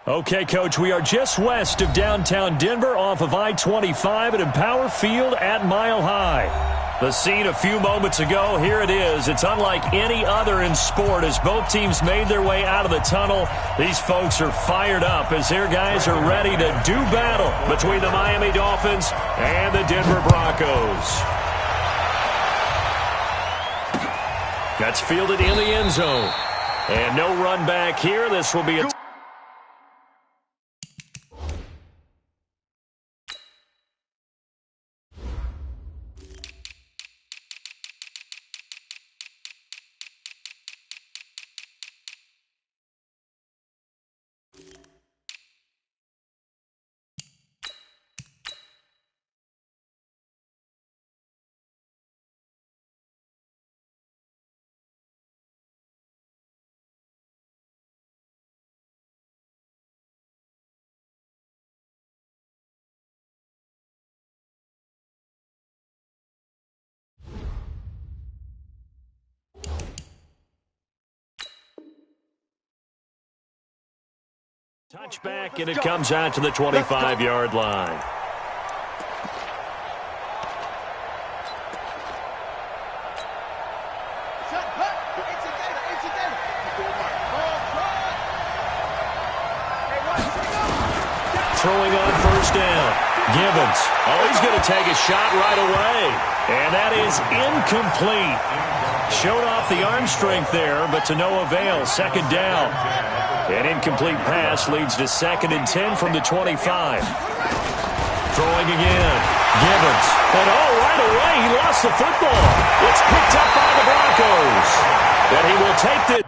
Okay, Coach, we are just west of downtown Denver off of I-25 at Empower Field at Mile High. The scene a few moments ago, here it is. It's unlike any other in sport as both teams made their way out of the tunnel. These folks are fired up as their guys are ready to do battle between the Miami Dolphins and the Denver Broncos. That's fielded in the end zone. And no run back here. This will be a touchback, and it comes out to the 25-yard line. Throwing on first down. Gibbons. Oh, he's going to take a shot right away. And that is incomplete. Showed off the arm strength there, but to no avail. Second down. An incomplete pass leads to 2nd and 10 from the 25. Throwing again. Gibbons. And right away, he lost the football. It's picked up by the Broncos. And he will take this.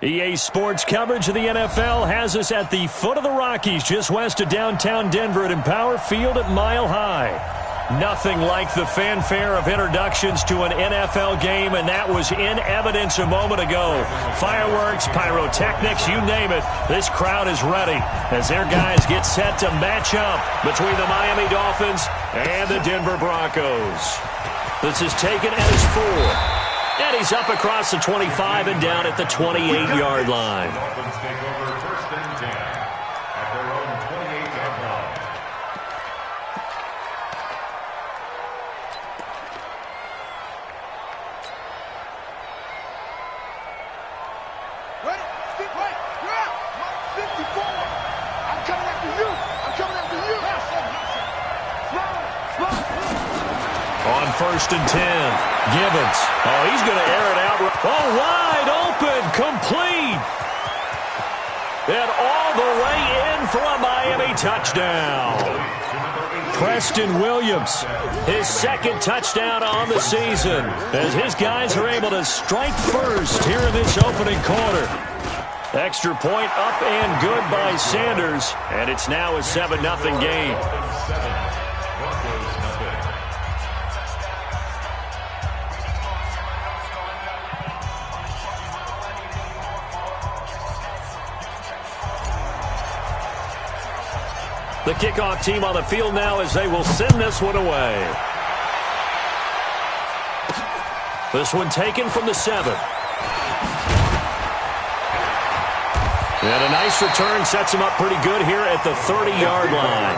EA Sports coverage of the NFL has us at the foot of the Rockies, just west of downtown Denver at Empower Field at Mile High. Nothing like the fanfare of introductions to an NFL game, and that was in evidence a moment ago. Fireworks, pyrotechnics, you name it. This crowd is ready as their guys get set to match up between the Miami Dolphins and the Denver Broncos. This is taken at his 4. And he's up across the 25 and down at the 28-yard line. On 1st and 10, Gibbons. Oh, he's going to air it out. Oh, wide open, complete. And all the way in for a Miami touchdown. Preston Williams, his second touchdown on the season, as his guys are able to strike first here in this opening quarter. Extra point up and good by Sanders, and it's now a 7-0 game. The kickoff team on the field now as they will send this one away. This one taken from the 7. And a nice return sets him up pretty good here at the 30-yard line.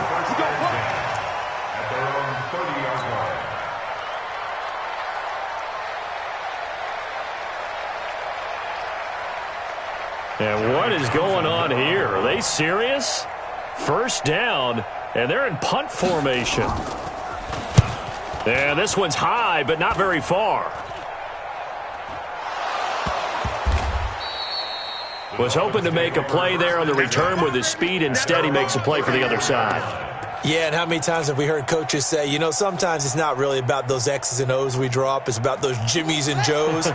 And what is going on here? Are they serious? First down, and they're in punt formation. And this one's high, but not very far. Was hoping to make a play there on the return with his speed. Instead, he makes a play for the other side. Yeah, and how many times have we heard coaches say, you know, sometimes it's not really about those X's and O's we drop. It's about those Jimmies and Joes.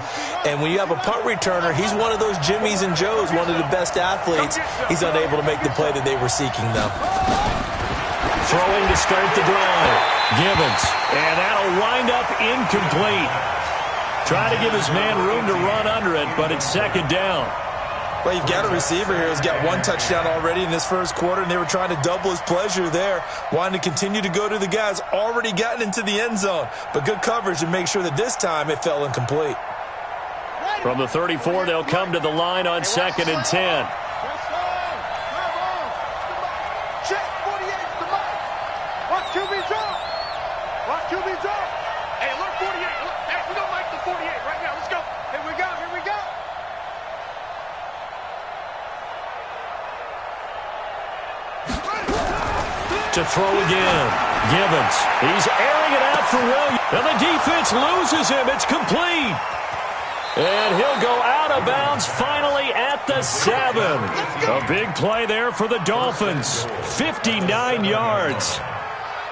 And when you have a punt returner, he's one of those Jimmies and Joes, one of the best athletes. He's unable to make the play that they were seeking, though. Throwing to start the drive. Gibbons. And that'll wind up incomplete. Trying to give his man room to run under it, but it's second down. Well, you've got a receiver here who's got one touchdown already in this first quarter, and they were trying to double his pleasure there, wanting to continue to go to the guys already gotten into the end zone. But good coverage to make sure that this time it fell incomplete. From the 34, they'll come to the line on 2nd and 10. Check 48 to Mike. Watch QB drop. Watch QB drop. Hey, look 48. Look, we don't like the 48 right now. Let's go. Here we go. Here we go. To throw again. Gibbons. He's airing it out for Williams. And the defense loses him. It's complete. And he'll go out of bounds finally at the 7. A big play there for the Dolphins. 59 yards.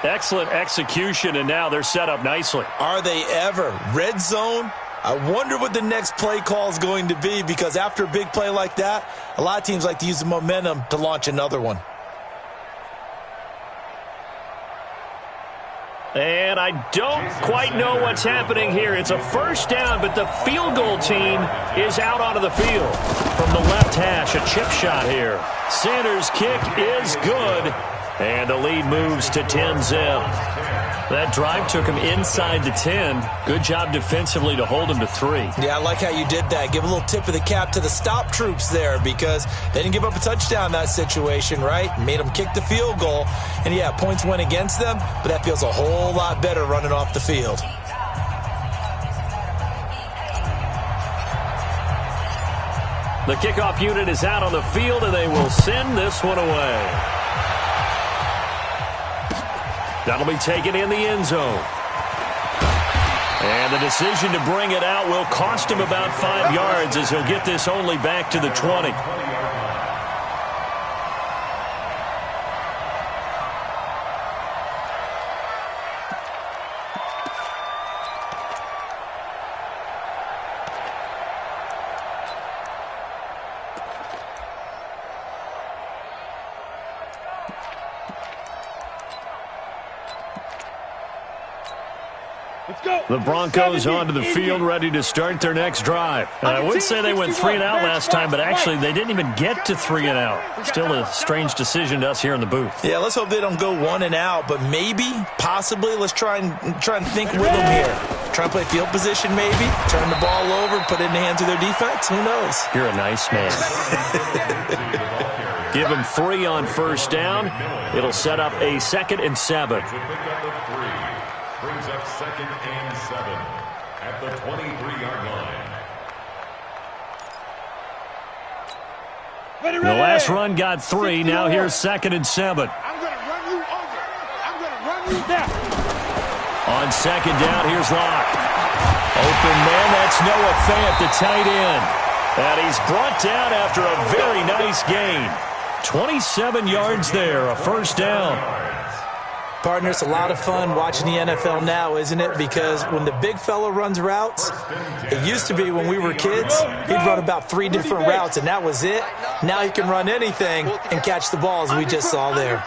Excellent execution, and now they're set up nicely. Are they ever? Red zone? I wonder what the next play call is going to be, because after a big play like that, a lot of teams like to use the momentum to launch another one. And I don't quite know what's happening here. It's a first down, but the field goal team is out onto the field. From the left hash, a chip shot here. Sanders' kick is good, and the lead moves to 10-zip. That drive took him inside the 10. Good job defensively to hold him to 3. Yeah, I like how you did that. Give a little tip of the cap to the stop troops there, because they didn't give up a touchdown in that situation, right? Made them kick the field goal. And, yeah, points went against them, but that feels a whole lot better running off the field. The kickoff unit is out on the field, and they will send this one away. That'll be taken in the end zone. And the decision to bring it out will cost him about 5 yards, as he'll get this only back to the 20. The Broncos onto the field, ready to start their next drive. And I would say they went 3-and-out last time, but actually they didn't even get to 3-and-out. Still a strange decision to us here in the booth. Yeah, let's hope they don't go 1-and-out, but maybe, possibly, let's try and think with them here. Try and play field position maybe, turn the ball over, put it in the hands of their defense. Who knows? You're a nice man. Give him 3 on first down. It'll set up a 2nd and 7. Brings up 2nd and 7 at the 23-yard line. The last run got 3. Now here's 2nd and 7. I'm going to run you over. I'm going to run you down. On second down, here's Locke. Open man, that's Noah Fant, the tight end. And he's brought down after a very nice gain. 27 yards there, a first down. Partner, it's a lot of fun watching the NFL now, isn't it? Because when the big fella runs routes, it used to be when we were kids, he'd run about 3 different routes, and that was it. Now he can run anything and catch the ball, as we just saw there.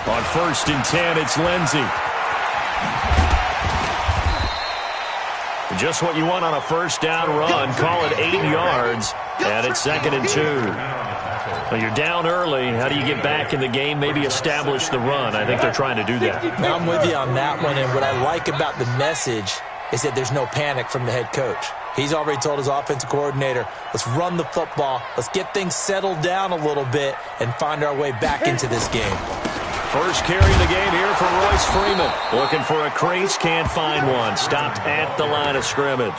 On first and 10, it's Lindsey. Just what you want on a first down run. Call it 8 yards, and it's second and 2. Well, you're down early. How do you get back in the game, maybe establish the run? I think they're trying to do that. I'm with you on that one, and what I like about the message is that there's no panic from the head coach. He's already told his offensive coordinator, let's run the football, let's get things settled down a little bit, and find our way back into this game. First carry of the game here for Royce Freeman. Looking for a crease, can't find one. Stopped at the line of scrimmage.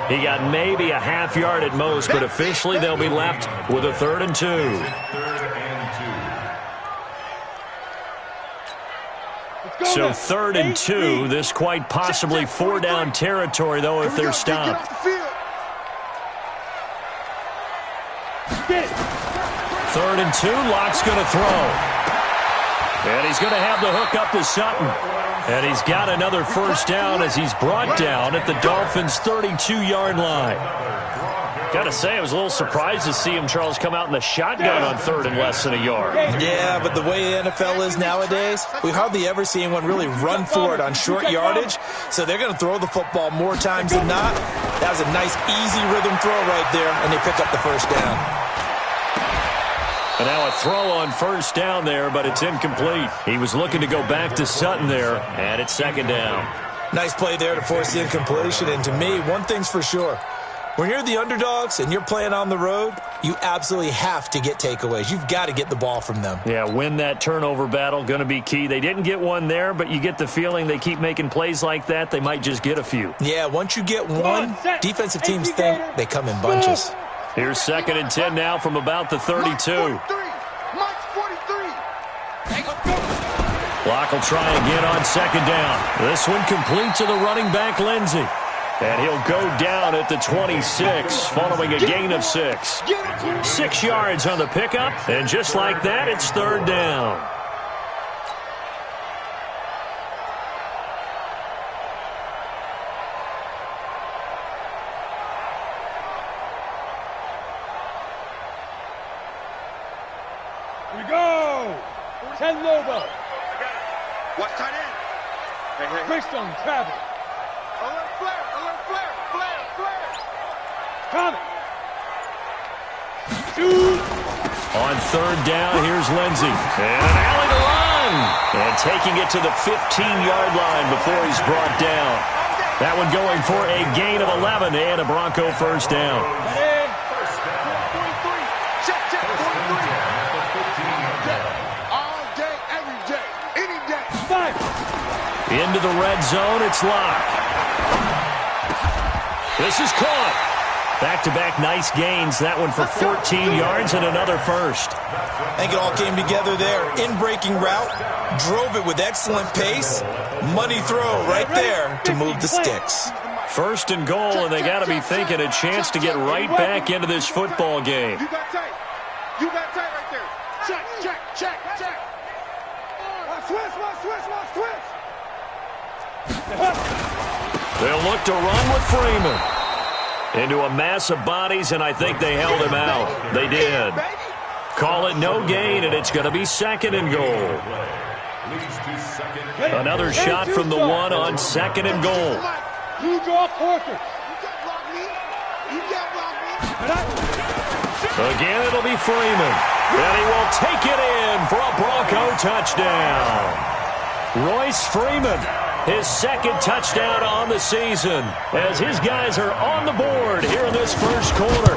He got maybe a half yard at most, but officially they'll be left with a 3rd and 2. So 3rd and 2. This quite possibly 4-down territory, though, if they're stopped. 3rd and 2. Locke's going to throw. And he's going to have the hook up to Sutton. And he's got another first down as he's brought down at the Dolphins' 32-yard line. Got to say, I was a little surprised to see him, Charles, come out in the shotgun on 3rd and less than a yard. Yeah, but the way the NFL is nowadays, we hardly ever see anyone really run for it on short yardage. So they're going to throw the football more times than not. That was a nice, easy rhythm throw right there, and they pick up the first down. And now a throw on first down there, but it's incomplete. He was looking to go back to Sutton there, and it's second down. Nice play there to force the incompletion. And to me, one thing's for sure. When you're the underdogs and you're playing on the road, you absolutely have to get takeaways. You've got to get the ball from them. Yeah, win that turnover battle, going to be key. They didn't get one there, but you get the feeling they keep making plays like that, they might just get a few. Yeah, once you get one, defensive teams think they come in bunches. Here's 2nd and 10 now from about the 32. Locke will try again on second down. This one complete to the running back, Lindsey. And he'll go down at the 26, following a gain of 6. 6 yards on the pickup, and just like that, it's 3rd down. We go! 10 Lobo. Watch tight end. Hey. Christian travel. Alert flare. Coming. Shoot. On 3rd down, here's Lindsey. And an alley to run. And taking it to the 15-yard line before he's brought down. That one going for a gain of 11 and a Bronco first down. Into the red zone, it's Locke. This is caught. Back-to-back nice gains. That one for 14 yards and another first. I think it all came together there. In-breaking route, drove it with excellent pace. Money throw right there to move the sticks. 1st and goal, and they got to be thinking a chance to get right back into this football game. You got tight. Right there. Check. Switch. They'll look to run with Freeman. Into a mass of bodies, and I think they held him out. They did. Call it no gain, and it's going to be 2nd and goal. Another shot from the 1 on 2nd and goal. You draw quarters. Again, it'll be Freeman. And he will take it in for a Bronco touchdown. Royce Freeman, his 2nd touchdown on the season, as his guys are on the board here in this first quarter.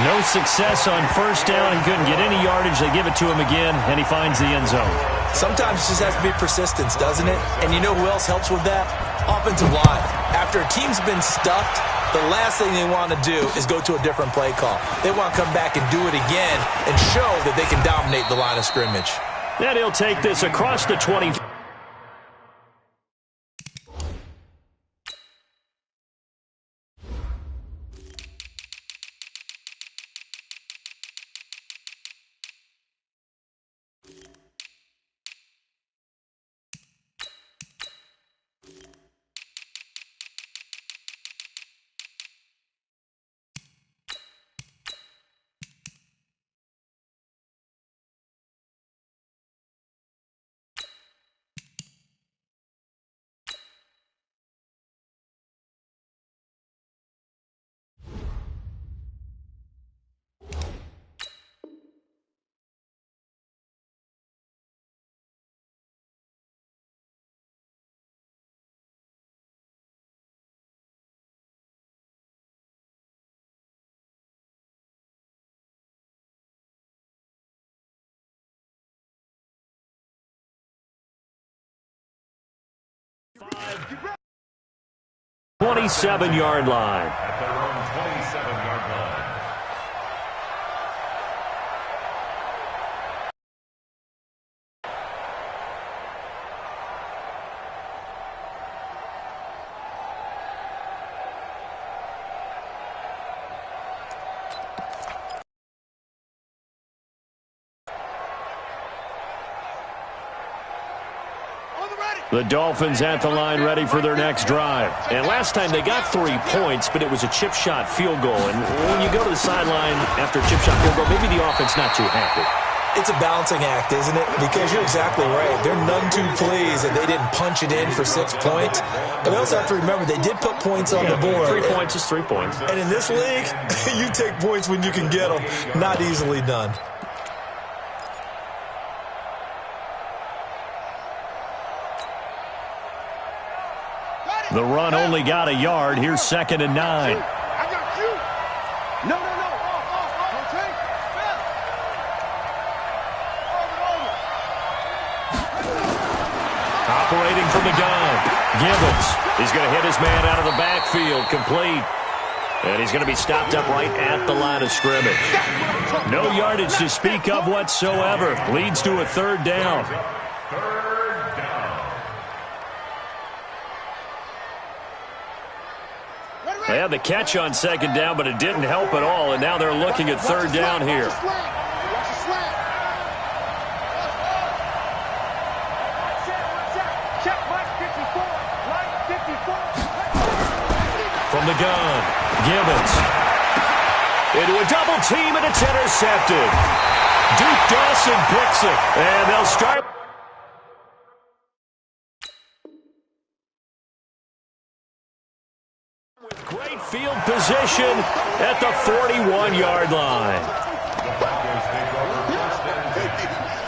No success on first down. He couldn't get any yardage. They give it to him again, and he finds the end zone. Sometimes it just has to be persistence, doesn't it? And you know who else helps with that? Offensive line. After a team's been stuffed, the last thing they want to do is go to a different play call. They want to come back and do it again and show that they can dominate the line of scrimmage. And he'll take this across the 20. Five. 27-yard line. At their own 27-yard line. The Dolphins at the line ready for their next drive. And last time they got 3 points, but it was a chip shot field goal. And when you go to the sideline after a chip shot field goal, maybe the offense not too happy. It's a balancing act, isn't it? Because you're exactly right. They're none too pleased that they didn't punch it in for 6 points. But they also have to remember they did put points on the board. 3 points is 3 points. And in this league, you take points when you can get them. Not easily done. The run only got a yard. Here's 2nd and 9. I got you. No. Okay. Operating from the gun. Gibbons. He's going to hit his man out of the backfield. Complete. And he's going to be stopped up right at the line of scrimmage. No yardage to speak of whatsoever. Leads to a 3rd down. They had the catch on 2nd down, but it didn't help at all, and now they're looking at 3rd down here. From the gun, Gibbons. Into a double team, and it's intercepted. Duke Dawson picks it, and they'll start. Great field position at the 41-yard line. The Broncos take over first and 10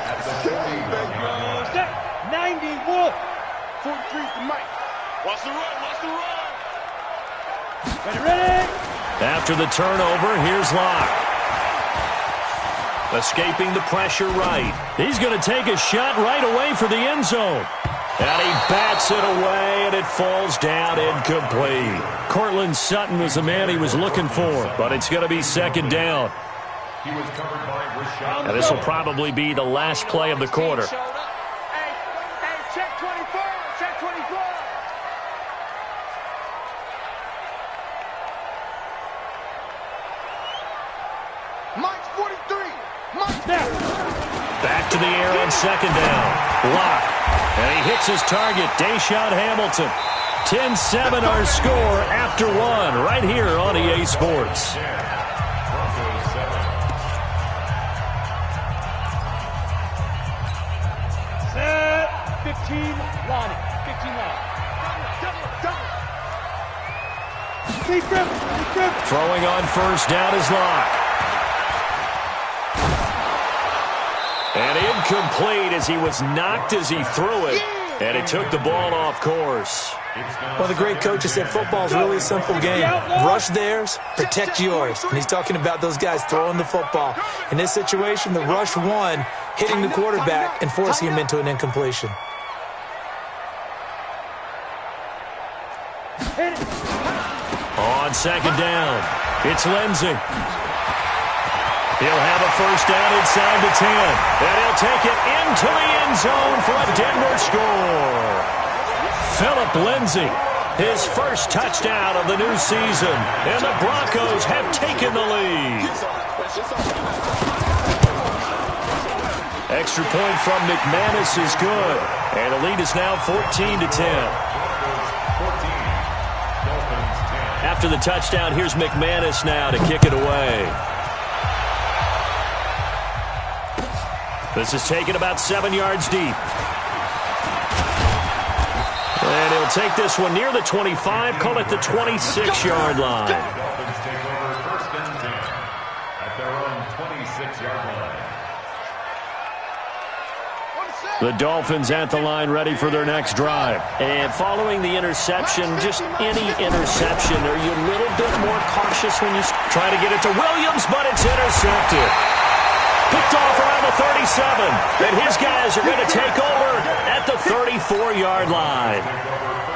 at the 40-yard line. 90 Wolf. 43 to Mike. Watch the run. Ready. After the turnover, here's Locke. Escaping the pressure right. He's going to take a shot right away for the end zone. And he bats it away, and it falls down incomplete. Cortland Sutton was the man he was looking for, but it's going to be 2nd down. He was covered by Rashad. And this will probably be the last play of the quarter. Hey, check 24. Check 24. Mike's 43. Mike's there. Back to the air on 2nd down. Locke. And he hits his target, Deshaun Hamilton. 10-7 our score after 1 right here on EA Sports. Broncos 7. 15 line. 15 line. Double. Throwing on 1st down is Locke. And incomplete as he was knocked as he threw it. And it took the ball off course. Well, the great coach has said football is really a simple game. Rush theirs, protect yours. And he's talking about those guys throwing the football. In this situation, the rush won, hitting the quarterback and forcing him into an incompletion. On On second down, it's Lindsey. He'll have a first down inside the 10. And he'll take it into the end zone for a Denver score. Phillip Lindsey, his first touchdown of the new season. And the Broncos have taken the lead. Extra point from McManus is good. And the lead is now 14-10. After the touchdown, here's McManus now to kick it away. This is taken about 7 yards deep. And he'll take this one near the 25, call it the 26-yard line. Dolphins take over first and 10 at their own 26-yard line. The Dolphins at the line ready for their next drive. And following the interception, just any interception, are you a little bit more cautious when you try to get it to Williams, but it's intercepted. Picked off around the 37. And his guys are going to take over at the 34-yard line.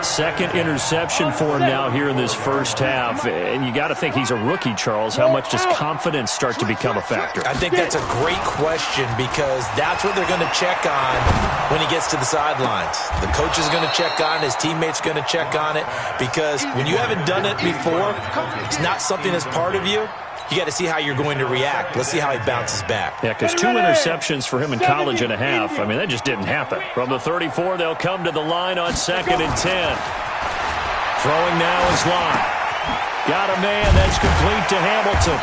Second interception for him now here in this first half. And you got to think he's a rookie, Charles. How much does confidence start to become a factor? I think that's a great question because that's what they're going to check on when he gets to the sidelines. The coach is going to check on it. His teammates are going to check on it because when you haven't done it before, it's not something that's part of you. You got to see how you're going to react. Let's see how he bounces back. Yeah, because 2 interceptions for him in college and a half. I mean, that just didn't happen. From the 34, they'll come to the line on 2nd and 10. Throwing now is Locke. Got a man that's complete to Hamilton.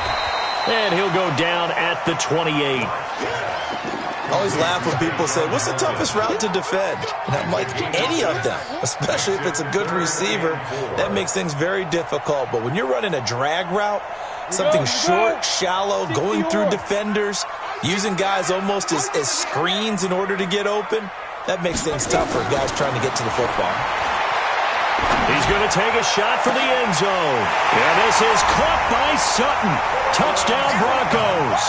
And he'll go down at the 28. I always laugh when people say, what's the toughest route to defend? And I'm like, any of them, especially if it's a good receiver. That makes things very difficult. But when you're running a drag route, something short, shallow, going through defenders, using guys almost as screens in order to get open, that makes things tough for guys trying to get to the football. He's going to take a shot for the end zone. And this is caught by Sutton. Touchdown, Broncos.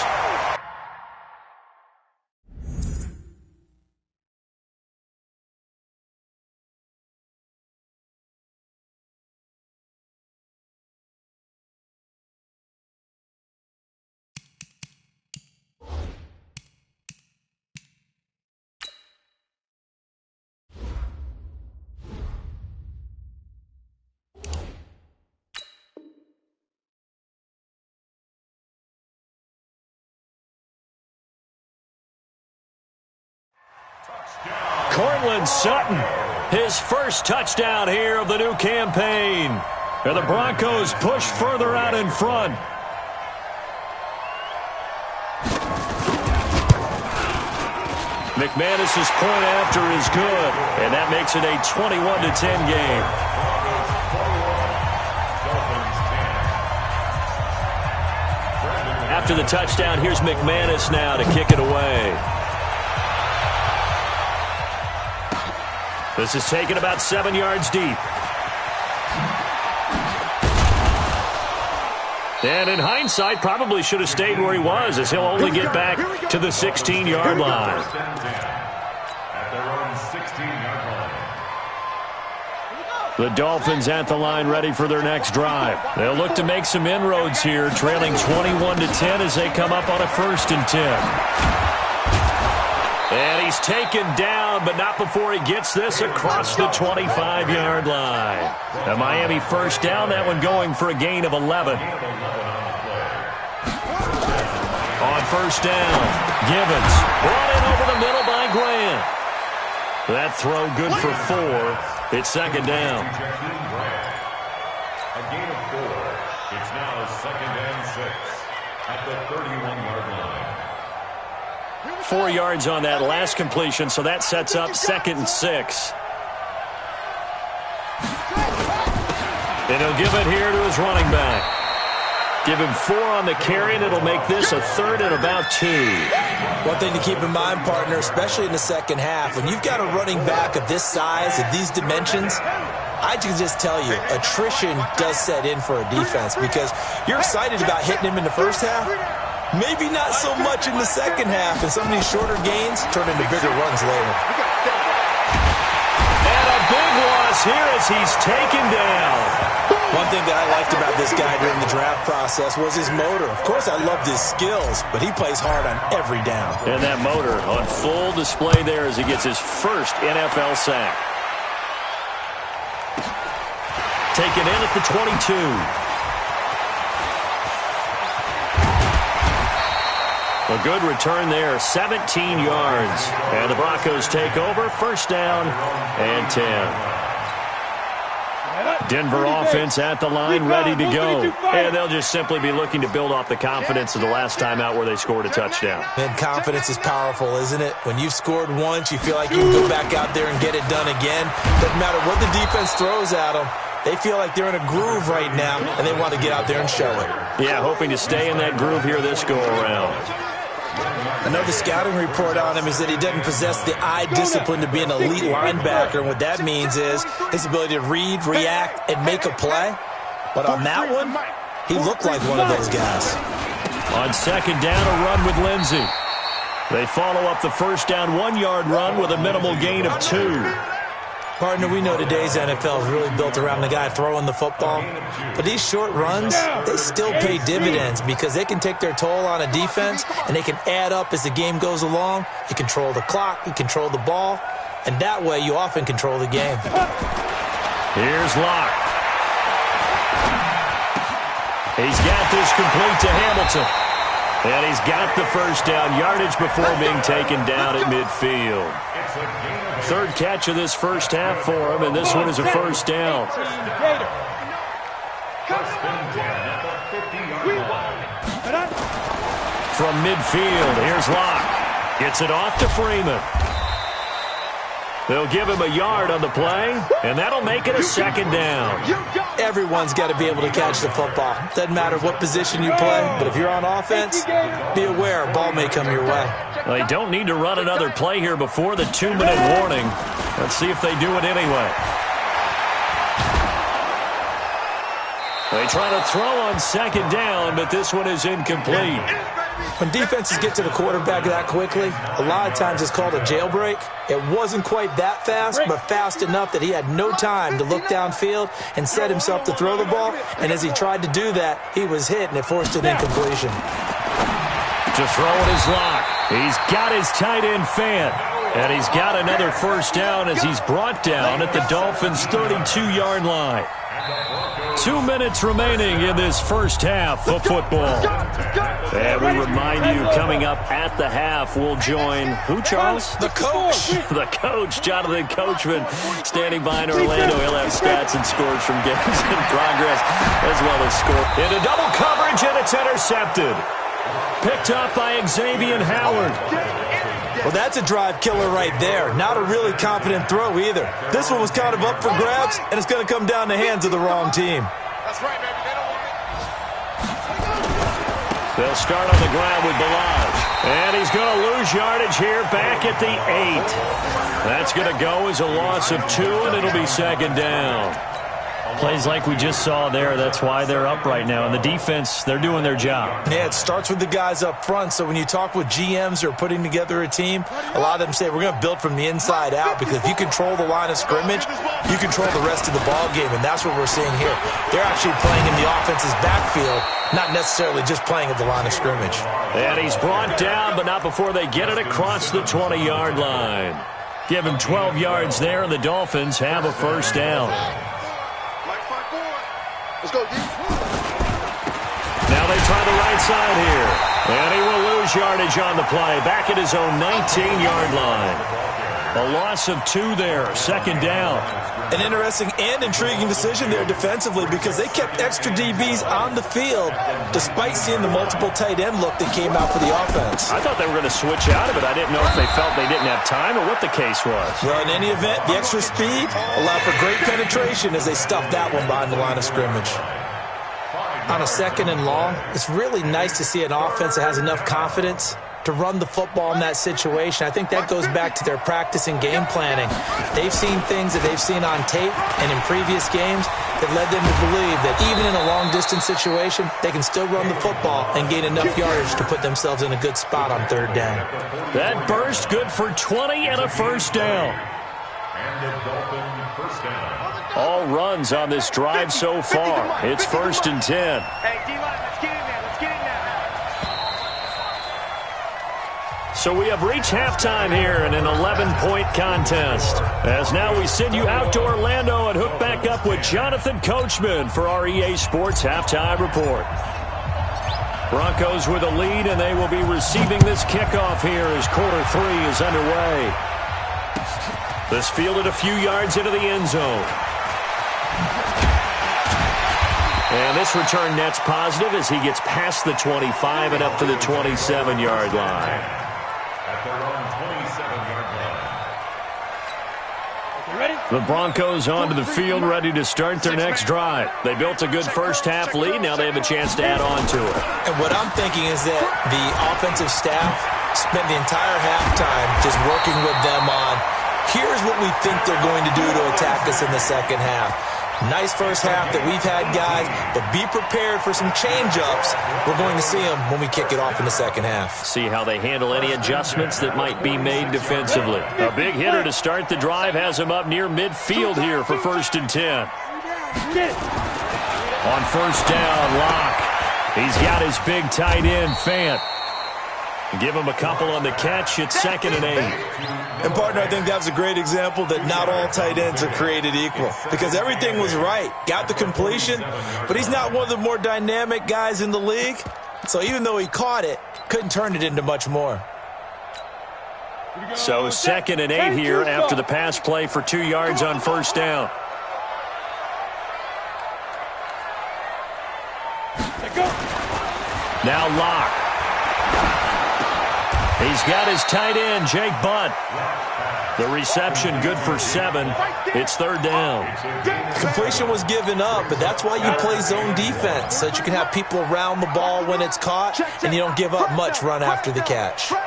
Cortland Sutton, his first touchdown here of the new campaign. And the Broncos push further out in front. McManus's point after is good, and that makes it a 21-10 game. After the touchdown, here's McManus now to kick it away. This is taken about 7 yards deep. And in hindsight, probably should have stayed where he was, as he'll only get back to the 16-yard line. At their own 16-yard line. The Dolphins at the line ready for their next drive. They'll look to make some inroads here, trailing 21-10 as they come up on a 1st and 10. And he's taken down, but not before he gets this across the 25-yard line. The Miami first down, that one going for a gain of 11. On first down, Givens brought in over the middle by Grant. That throw good for 4. It's 2nd down. A gain of 4. It's now 2nd and 6 at the 31-yard line. 4 yards on that last completion, so that sets up 2nd and 6. And he'll give it here to his running back. Give him 4 on the carry, and it'll make this a 3rd and about 2. One thing to keep in mind, partner, especially in the second half, when you've got a running back of this size, of these dimensions, I can just tell you, attrition does set in for a defense because you're excited about hitting him in the first half. Maybe not so much in the second half, and some of these shorter gains turn into bigger runs later. And a big loss here as he's taken down. One thing that I liked about this guy during the draft process was his motor. Of course, I loved his skills, but he plays hard on every down. And that motor on full display there as he gets his first NFL sack. Taken in at the 22. A good return there, 17 yards. And the Broncos take over, first down and 10. Denver offense at the line, ready to go. And they'll just simply be looking to build off the confidence of the last time out where they scored a touchdown. And confidence is powerful, isn't it? When you've scored once, you feel like you can go back out there and get it done again. Doesn't matter what the defense throws at them. They feel like they're in a groove right now, and they want to get out there and show it. Yeah, hoping to stay in that groove here this go-around. I know the scouting report on him is that he doesn't possess the eye discipline to be an elite linebacker. And what that means is his ability to read, react, and make a play. But on that one, he looked like one of those guys. On second down, a run with Lindsey. They follow up the first down 1-yard run with a minimal gain of 2. Partner, we know today's NFL is really built around the guy throwing the football. But these short runs, they still pay dividends because they can take their toll on a defense, and they can add up as the game goes along. You control the clock, you control the ball, and that way you often control the game. Here's Locke. He's got this complete to Hamilton. And he's got the first down yardage before being taken down at midfield. Third catch of this first half for him, and this one is a first down. From midfield, here's Locke. Gets it off to Freeman. They'll give him a yard on the play, and that'll make it a second down. Everyone's got to be able to catch the football. Doesn't matter what position you play, but if you're on offense, be aware a ball may come your way. They don't need to run another play here before the 2-minute warning. Let's see if they do it anyway. They try to throw on second down, but this one is incomplete. When defenses get to the quarterback that quickly, a lot of times it's called a jailbreak. It wasn't quite that fast, but fast enough that he had no time to look downfield and set himself to throw the ball. And as he tried to do that, he was hit, and it forced an incompletion. To throw it is Locke. He's got his tight end Fant. And he's got another first down as he's brought down at the Dolphins' 32-yard line. 2 minutes remaining in this first half of football. And we remind you, coming up at the half, we'll join who, Charles? The coach. The coach, Jonathan Coachman, standing by in Orlando. He'll have stats and scores from games in progress, as well as score. Into double coverage, and it's intercepted. Picked up by Xavier Howard. Well, that's a drive killer right there. Not a really confident throw either. This one was kind of up for grabs, and it's going to come down the hands of the wrong team. That's right, baby. They don't want it. They'll start on the ground with Balaj. And he's going to lose yardage here back at the 8. That's going to go as a loss of 2, and it'll be second down. Plays like we just saw there. That's why they're up right now. And the defense, they're doing their job. Yeah, it starts with the guys up front. So when you talk with GMs who are putting together a team, a lot of them say we're going to build from the inside out, because if you control the line of scrimmage, you control the rest of the ball game. And that's what we're seeing here. They're actually playing in the offense's backfield, not necessarily just playing at the line of scrimmage. And he's brought down, but not before they get it across the 20-yard line. Give him 12 yards there, and the Dolphins have a first down. Let's go, D. Now they try the right side here. And he will lose yardage on the play. Back at his own 19-yard line. A loss of 2 there. Second down. An interesting and intriguing decision there defensively, because they kept extra DBs on the field despite seeing the multiple tight end look that came out for the offense. I thought they were going to switch out of it. I didn't know if they felt they didn't have time or what the case was. Well, in any event, the extra speed allowed for great penetration as they stuffed that one behind the line of scrimmage. On a second and long, it's really nice to see an offense that has enough confidence to run the football in that situation. I think that goes back to their practice and game planning. They've seen things that they've seen on tape and in previous games that led them to believe that even in a long-distance situation, they can still run the football and gain enough yardage to put themselves in a good spot on third down. That burst good for 20 and a first down. And the Dolphin first down. All runs on this drive so far. It's 1st and 10. Hey, D-line, let's get in there. Let's get in there. So we have reached halftime here in an 11-point contest. As now we send you out to Orlando and hook back up with Jonathan Coachman for our EA Sports Halftime Report. Broncos with a lead, and they will be receiving this kickoff here as quarter 3 is underway. This fielded a few yards into the end zone. And this return net's positive as he gets past the 25 and up to the 27-yard line. At their own 27-yard line. You ready? The Broncos onto the field, ready to start their next drive. They built a good first-half lead. Now they have a chance to add on to it. And what I'm thinking is that the offensive staff spent the entire halftime just working with them on, here's what we think they're going to do to attack us in the second half. Nice first half that we've had, guys, but be prepared for some change-ups. We're going to see them when we kick it off in the second half. See how they handle any adjustments that might be made defensively. A big hitter to start the drive has him up near midfield here for 1st and 10. On 1st down, Locke. He's got his big tight end, Fant. Give him a couple on the catch. It's 2nd and 8. And, partner, I think that was a great example that not all tight ends are created equal because everything was right. Got the completion, but he's not one of the more dynamic guys in the league. So even though he caught it, couldn't turn it into much more. So 2nd and 8 here after the pass play for 2 yards on 1st down. Now Locke. He's got his tight end, Jake Butt. The reception good for 7. It's 3rd down. Completion was given up, but that's why you play zone defense, so that you can have people around the ball when it's caught, and you don't give up much run after the catch. On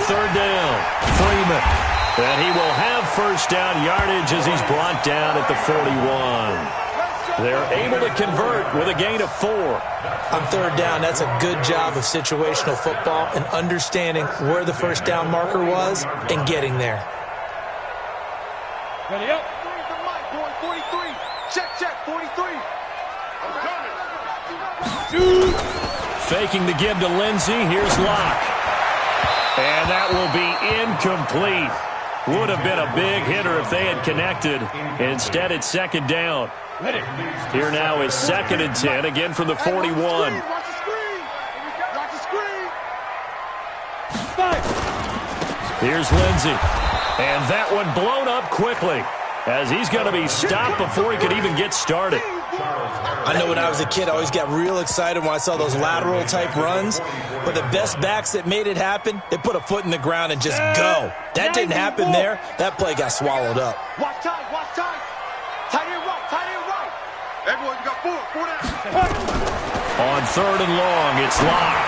3rd down, Freeman. And he will have 1st down yardage as he's brought down at the 41. They're able to convert with a gain of 4. On 3rd down, that's a good job of situational football and understanding where the 1st down marker was and getting there. Ready up. 43. Check, 43. I'm coming. Faking the give to Lindsey. Here's Locke. And that will be incomplete. Would have been a big hitter if they had connected. Instead, it's 2nd down. Here now is 2nd and 10, again from the 41. Watch the screen. Watch the screen. Here's Lindsey. And that one blown up quickly as he's going to be stopped before he could even get started. I know when I was a kid, I always got real excited when I saw those lateral-type runs. But the best backs that made it happen, they put a foot in the ground and just go. That didn't happen there. That play got swallowed up. Watch time. Tight end right. Everyone, you got 4 down. On 3rd and long, it's Locke.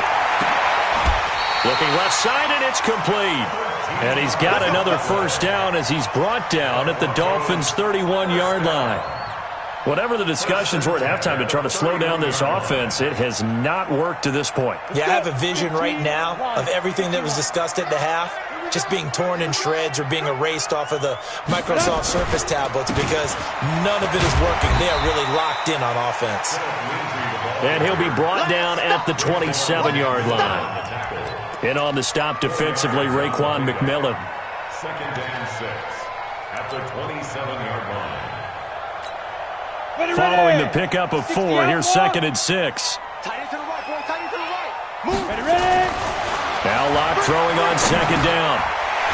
Looking left side, and it's complete. And he's got another 1st down as he's brought down at the Dolphins' 31-yard line. Whatever the discussions were at halftime to try to slow down this offense, it has not worked to this point. Yeah, I have a vision right now of everything that was discussed at the half just being torn in shreds or being erased off of the Microsoft Surface tablets because none of it is working. They are really locked in on offense. And he'll be brought down at the 27-yard line. And on the stop defensively, Raekwon McMillan. 2nd and 6 at the 27-yard line. Following the pickup of 4, here's 2nd and 6. Tight end to the right, boy. Tight end to the right. Move. Ready. Now Locke throwing on 2nd down.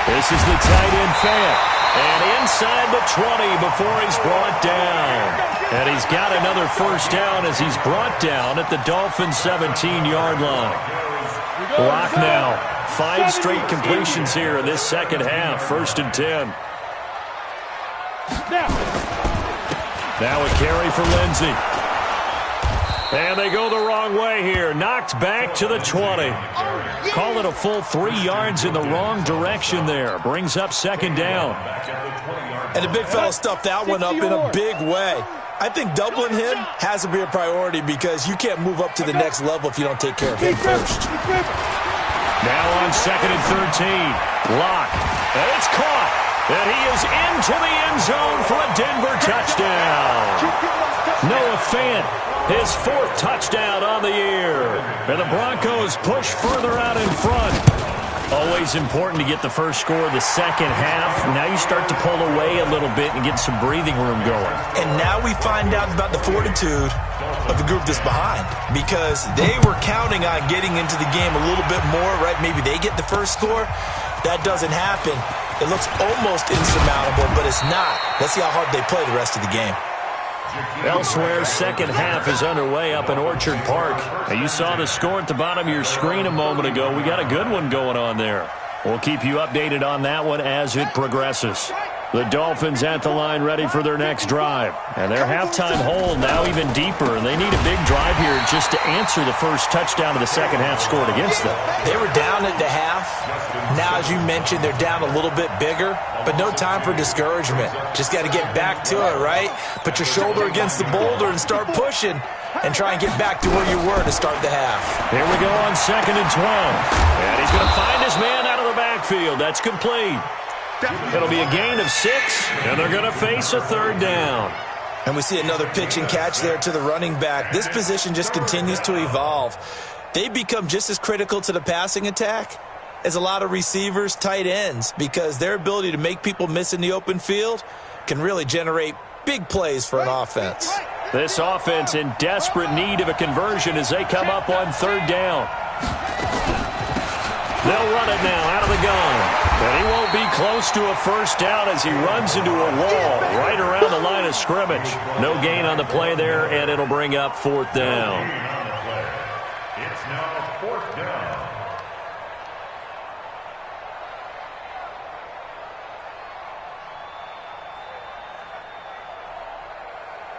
This is the tight end, Fant. And inside the 20 before he's brought down. And he's got another 1st down as he's brought down at the Dolphins' 17-yard line. Locke now. 5 straight completions here in this second half. 1st and 10. Now a carry for Lindsey. And they go the wrong way here. Knocked back to the 20. Call it a full 3 yards in the wrong direction there. Brings up 2nd down. And the big fella stuffed that one up in a big way. I think doubling him has to be a priority because you can't move up to the next level if you don't take care of him first. Now on 2nd and 13. Lock. And it's caught. And he is into the end zone for a Denver touchdown. Noah Fant, his 4th touchdown on the year. And the Broncos push further out in front. Always important to get the first score of the second half. Now you start to pull away a little bit and get some breathing room going. And now we find out about the fortitude of the group that's behind, because they were counting on getting into the game a little bit more, right? Maybe they get the first score. That doesn't happen. It looks almost insurmountable, but it's not. Let's see how hard they play the rest of the game. Elsewhere, second half is underway up in Orchard Park. And you saw the score at the bottom of your screen a moment ago. We got a good one going on there. We'll keep you updated on that one as it progresses. The Dolphins at the line ready for their next drive. And their halftime hole now even deeper. And they need a big drive here just to answer the first touchdown of the second half scored against them. They were down at the half. Now, as you mentioned, they're down a little bit bigger. But no time for discouragement. Just got to get back to it, right? Put your shoulder against the boulder and start pushing. And try and get back to where you were to start the half. Here we go on 2nd and 12. And he's going to find his man out of the backfield. That's complete. It'll be a gain of 6, and they're going to face a 3rd down. And we see another pitch and catch there to the running back. This position just continues to evolve. They become just as critical to the passing attack as a lot of receivers, tight ends, because their ability to make people miss in the open field can really generate big plays for an offense. This offense in desperate need of a conversion as they come up on 3rd down. They'll run it now out of the gun. And he won't be close to a first down as he runs into a wall right around the line of scrimmage. No gain on the play there, and it'll bring up 4th down. It's now 4th down.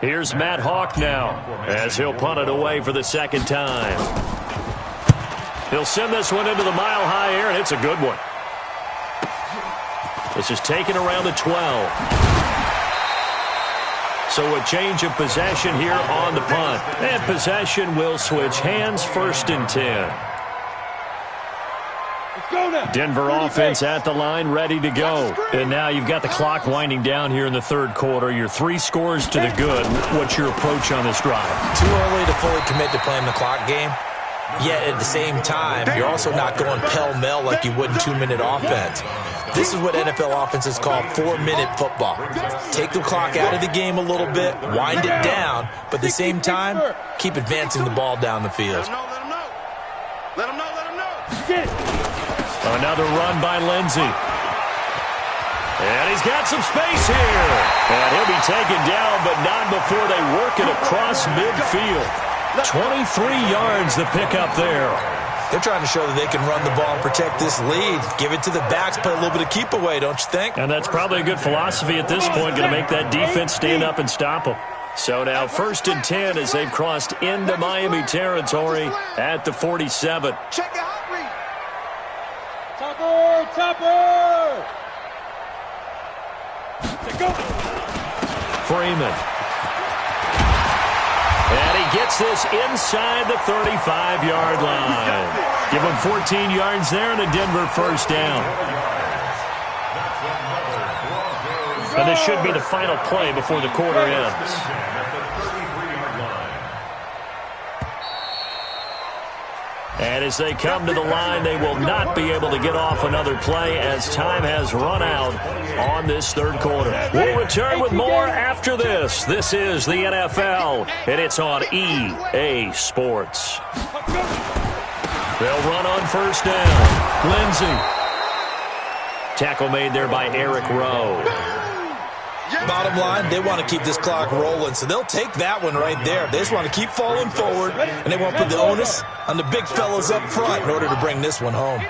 Here's Matt Hawk now as he'll punt it away for the 2nd time. He'll send this one into the mile-high air, and it's a good one. This is taken around the 12. So a change of possession here on the punt. And possession will switch hands, 1st and 10. Denver offense at the line, ready to go. And now you've got the clock winding down here in the 3rd quarter. Your 3 scores to the good. What's your approach on this drive? Too early to fully commit to playing the clock game. Yet at the same time, you're also not going pell-mell like you would in 2-minute offense. This is what NFL offenses call 4-minute football. Take the clock out of the game a little bit, wind it down, but at the same time, keep advancing the ball down the field. Let him know. Another run by Lindsey. And he's got some space here. And he'll be taken down, but not before they work it across midfield. 23 yards the pickup there. They're trying to show that they can run the ball and protect this lead. Give it to the backs, play a little bit of keep away, don't you think? And that's probably a good philosophy at this point, going to make that defense stand up and stop them. So now 1st and 10 as they've crossed into Miami territory at the 47. Check your hot read. Topper! Freeman. And he gets this inside the 35-yard line. Give him 14 yards there and a Denver 1st down. And this should be the final play before the quarter ends. And as they come to the line, they will not be able to get off another play as time has run out on this 3rd quarter. We'll return with more after this. This is the NFL, and it's on EA Sports. They'll run on 1st down. Lindsey. Tackle made there by Eric Rowe. Bottom line, they want to keep this clock rolling, so they'll take that one right there. They just want to keep falling forward, and they want to put the onus on the big fellas up front in order to bring this one home.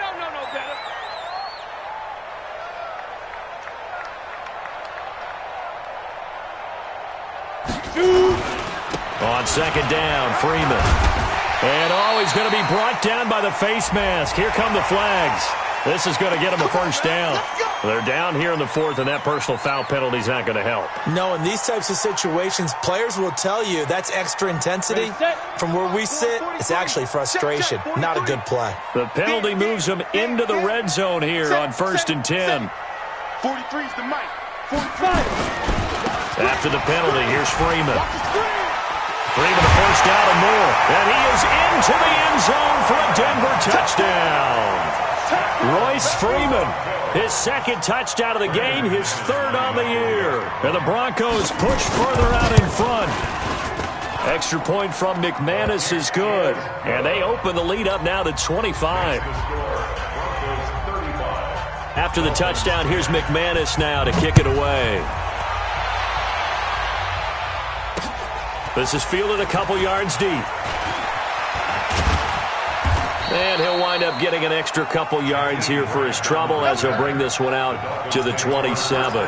On 2nd down, Freeman. And he's going to be brought down by the face mask. Here come the flags. This is going to get them a first down. They're down here in the fourth, and that personal foul penalty is not going to help. No, in these types of situations, players will tell you that's extra intensity. From where we sit, it's actually frustration, not a good play. The penalty moves them into the red zone here on 1st and 10. 43 is the mic. 45. After the penalty, here's Freeman. Freeman a first down and more. And he is into the end zone for a Denver touchdown. Royce Freeman, his second touchdown of the game, his third on the year. And the Broncos push further out in front. Extra point from McManus is good. And they open the lead up now to 25. After the touchdown, here's McManus now to kick it away. This is fielded a couple yards deep. And he'll wind up getting an extra couple yards here for his trouble as he'll bring this one out to the 27.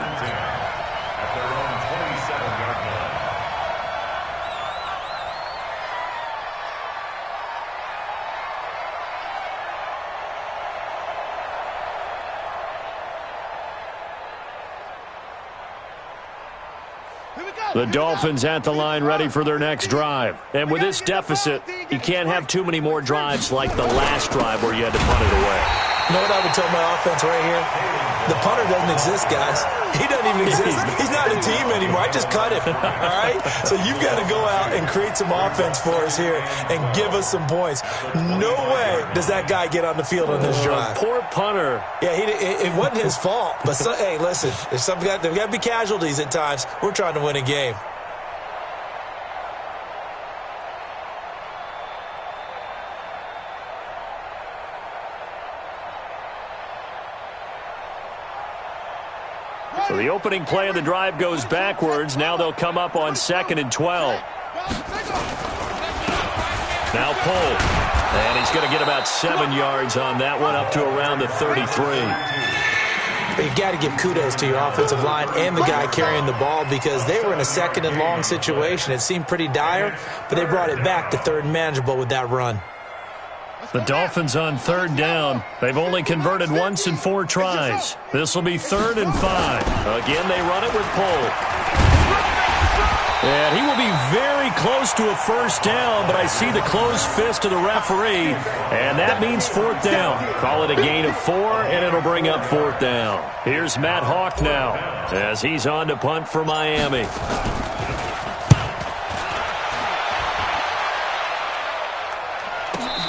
The Dolphins at the line ready for their next drive. And with this deficit, you can't have too many more drives like the last drive where you had to punt it away. You know what I would tell my offense right here? The punter doesn't exist, guys. He doesn't even exist. He's not a team anymore. I just cut him, all right? So you've got to go out and create some offense for us here and give us some points. No way does that guy get on the field on this drive. Poor punter. Yeah, it wasn't his fault. But, hey, listen, there's got to be casualties at times. We're trying to win a game. So the opening play of the drive goes backwards. Now they'll come up on 2nd and 12. Now pull. And he's going to get about 7 yards on that one, up to around the 33. You got to give kudos to your offensive line and the guy carrying the ball because they were in a 2nd and long situation. It seemed pretty dire, but they brought it back to 3rd and manageable with that run. The Dolphins on 3rd down. They've only converted once in 4 tries. This will be 3rd and 5. Again, they run it with Polk. And he will be very close to a first down, but I see the closed fist of the referee, and that means 4th down. Call it a gain of 4, and it'll bring up 4th down. Here's Matt Hawk now as he's on to punt for Miami.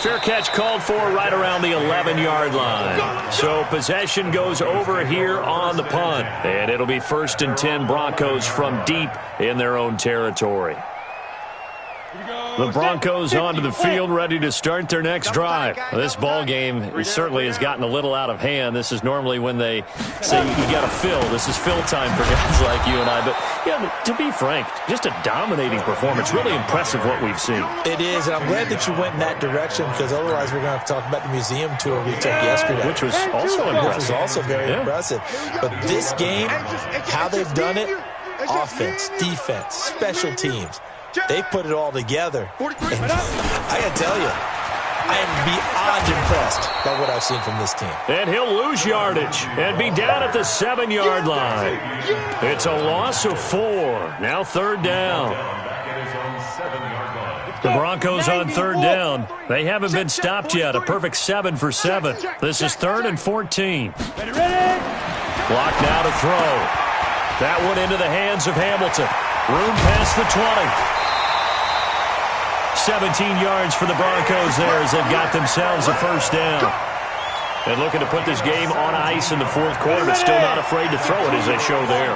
Fair catch called for right around the 11-yard line. So possession goes over here on the punt. And it'll be 1st and 10 Broncos from deep in their own territory. The Broncos onto the field ready to start their next drive. This ball game certainly has gotten a little out of hand. This is normally when they say you got to fill. This is fill time for guys like you and I. But yeah, to be frank, just a dominating performance. Really impressive what we've seen. It is, and I'm glad that you went in that direction because otherwise we're going to have to talk about the museum tour we took yesterday. Which was also impressive. Which was also very impressive. But this game, how they've done it, offense, defense, special teams, they put it all together. And I got to tell you, I am beyond impressed by what I've seen from this team. And he'll lose yardage and be down at the 7-yard line. It's a loss of 4. Now 3rd down. The Broncos on 3rd down. They haven't been stopped yet. A perfect 7 for 7. This is 3rd and 14. Clock now to throw. That one into the hands of Hamilton. Room past the 20. 17 yards for the Broncos there as they've got themselves a first down. And looking to put this game on ice in the 4th quarter, but still not afraid to throw it as they show there.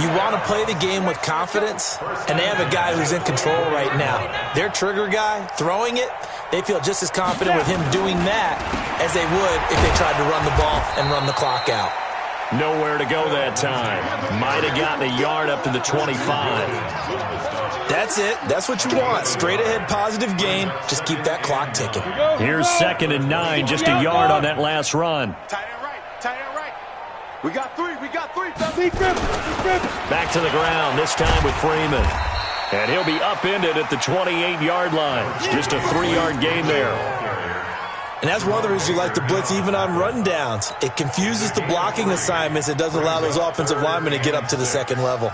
You want to play the game with confidence, and they have a guy who's in control right now. Their trigger guy, throwing it, they feel just as confident with him doing that as they would if they tried to run the ball and run the clock out. Nowhere to go that time. Might have gotten a yard up to the 25. That's it. That's what you want. Straight ahead positive gain. Just keep that clock ticking. Here's 2nd and 9. Just a yard on that last run. Tight end right. Tight end right. We got 3. We got 3. Back to the ground, this time with Freeman. And he'll be upended at the 28-yard line. Just a 3-yard gain there. And that's one of the reasons you like to blitz even on rundowns. It confuses the blocking assignments. It doesn't allow those offensive linemen to get up to the second level.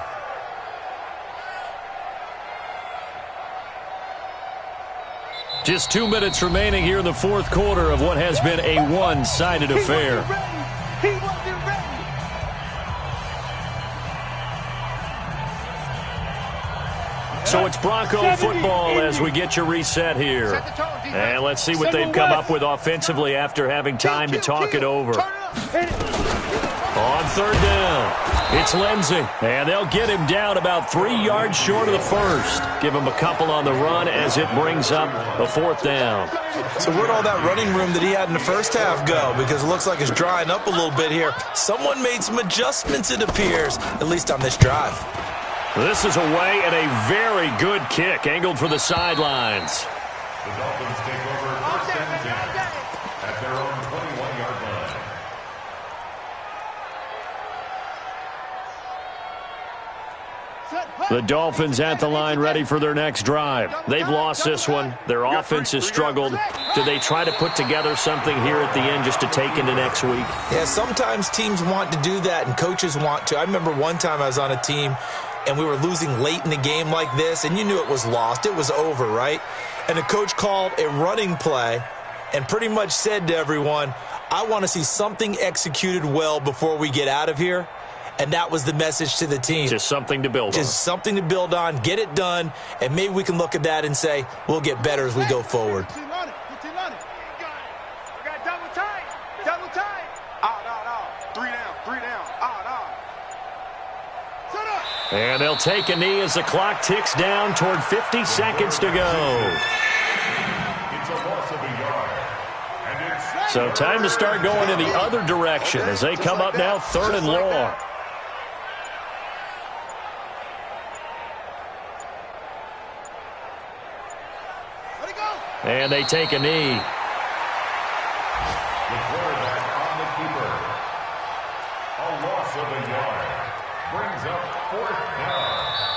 Just 2 minutes remaining here in the fourth quarter of what has been a one-sided affair. He wasn't ready. So it's Bronco football as we get your reset here. And let's see what they've come up with offensively after having time to talk it over. On third down, it's Lindsey. And they'll get him down about 3 yards short of the first. Give him a couple on the run as it brings up the fourth down. So where'd all that running room that he had in the first half go? Because it looks like it's drying up a little bit here. Someone made some adjustments, it appears, at least on this drive. This is away and a very good kick angled for the sidelines. The Dolphins take over first and 10 at their own 21-yard line. The Dolphins at the line ready for their next drive. They've lost this one. Their offense has struggled. Do they try to put together something here at the end just to take into next week? Yeah, sometimes teams want to do that and coaches want to. I remember one time I was on a team and we were losing late in the game like this, and you knew it was lost. It was over, right? And the coach called a running play and pretty much said to everyone, I want to see something executed well before we get out of here. And that was the message to the team. Just something to build on. Just something to build on, get it done, and maybe we can look at that and say, we'll get better as we go forward. Double time. Double time. Three down. Set up. And they'll take a knee as the clock ticks down toward 50 seconds to go. It's a loss of a yard. And it's So time to start going in the other direction as they come up now third and long. And they take a knee. the quarterback on the keeper. A loss of a yard. Brings up fourth down.